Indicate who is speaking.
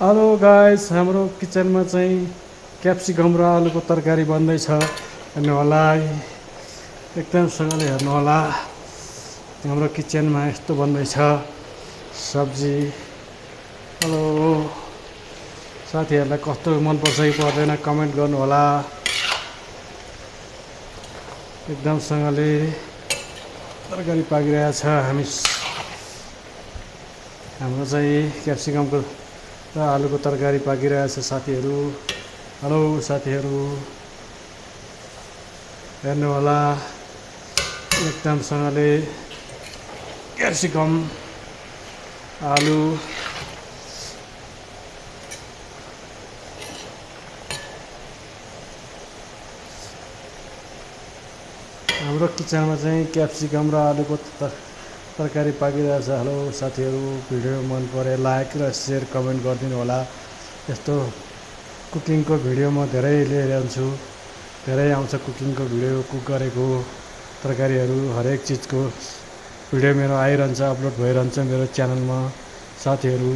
Speaker 1: Hello guys, हाम्रो किचनमा चाहिँ क्याप्सिकम र आलुको तरकारी बन्दैछ। हेर्नु होला, एकदमसँगले हेर्नु होला। हाम्रो किचनमा यस्तो बन्दैछ सब्जी। हेलो साथीहरूलाई कस्तो मनपर्छ कि पर्दैन कमेन्ट गर्नु होला। एकदमसँगले तरकारी पाकिरहेछ। हाम्रो चाहिँ क्याप्सिकमको र आलुको तरकारी पाकिरहेछ साथीहरू। हेलो साथीहरू, हेर्नु होला। एकदमसँगले क्याप्सिकम आलु हाम्रो किचनमा चाहिँ क्याप्सिकम र आलुको तरकारी पाकिरहेछ। हेलो साथीहरू, भिडियो मन परे लाइक र सेयर कमेन्ट गरिदिनु होला। यस्तो कुकिङको भिडियो म धेरै लिएर आउँछु। धेरै आउँछ कुकिङको भिडियो, कुक गरेको तरकारीहरू हरेक चिजको भिडियो मेरो आइरहन्छ, अपलोड भइरहन्छ मेरो च्यानलमा। साथीहरू